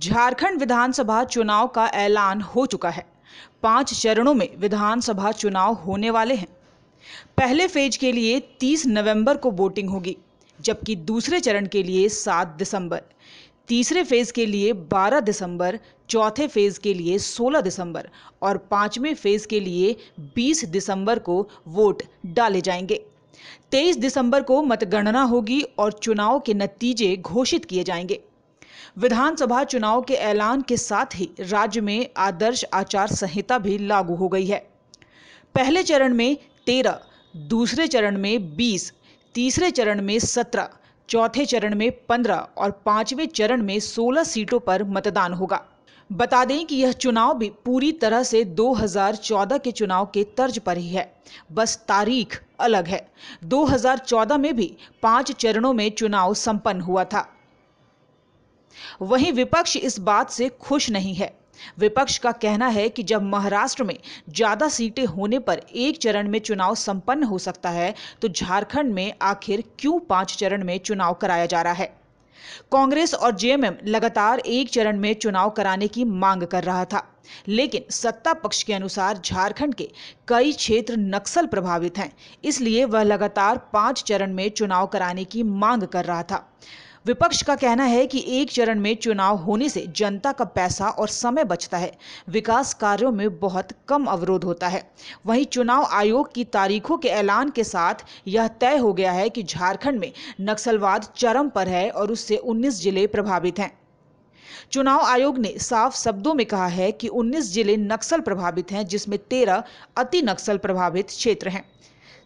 झारखंड विधानसभा चुनाव का ऐलान हो चुका है। 5 चरणों में विधानसभा चुनाव होने वाले हैं। पहले फेज के लिए 30 नवंबर को वोटिंग होगी, जबकि दूसरे चरण के लिए 7 दिसंबर, तीसरे फेज के लिए 12 दिसंबर, चौथे फेज के लिए 16 दिसंबर और पांचवें फेज के लिए 20 दिसंबर को वोट डाले जाएंगे। 23 दिसंबर को मतगणना होगी और चुनाव के नतीजे घोषित किए जाएंगे। विधानसभा चुनाव के ऐलान के साथ ही राज्य में आदर्श आचार संहिता भी लागू हो गई है। पहले चरण में 13, दूसरे चरण में 20, तीसरे चरण में 17, चौथे चरण में 15 और पांचवें चरण में 16 सीटों पर मतदान होगा। बता दें कि यह चुनाव भी पूरी तरह से 2014 के चुनाव के तर्ज पर ही है, बस तारीख अलग है। 2014 में भी 5 चरणों में चुनाव संपन्न हुआ था। वहीं विपक्ष इस बात से खुश नहीं है। विपक्ष का कहना है कि जब महाराष्ट्र में ज्यादा सीटें होने पर एक चरण में चुनाव संपन्न हो सकता है, तो झारखंड में आखिर क्यों 5 चरण में चुनाव कराया जा रहा है। कांग्रेस और जेएमएम लगातार एक चरण में चुनाव कराने की मांग कर रहा था, लेकिन सत्ता पक्ष के अनुसार झारखंड के कई क्षेत्र नक्सल प्रभावित हैं, इसलिए वह लगातार 5 चरण में चुनाव कराने की मांग कर रहा था। विपक्ष का कहना है कि एक चरण में चुनाव होने से जनता का पैसा और समय बचता है, विकास कार्यों में बहुत कम अवरोध होता है। वहीं चुनाव आयोग की तारीखों के ऐलान के साथ यह तय हो गया है कि झारखंड में नक्सलवाद चरम पर है और उससे 19 जिले प्रभावित हैं। चुनाव आयोग ने साफ शब्दों में कहा है कि 19 जिले नक्सल प्रभावित हैं, जिसमें 13 अति नक्सल प्रभावित क्षेत्र हैं।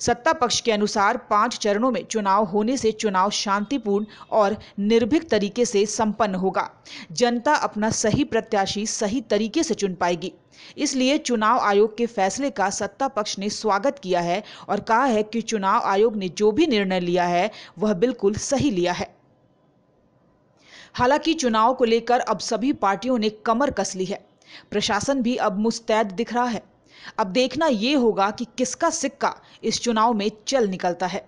सत्ता पक्ष के अनुसार 5 चरणों में चुनाव होने से चुनाव शांतिपूर्ण और निर्भीक तरीके से संपन्न होगा। जनता अपना सही प्रत्याशी सही तरीके से चुन पाएगी। इसलिए चुनाव आयोग के फैसले का सत्ता पक्ष ने स्वागत किया है और कहा है कि चुनाव आयोग ने जो भी निर्णय लिया है वह बिल्कुल सही लिया है। हालांकि चुनाव को लेकर अब सभी पार्टियों ने कमर कस ली है। प्रशासन भी अब मुस्तैद दिख रहा है। अब देखना यह होगा कि किसका सिक्का इस चुनाव में चल निकलता है।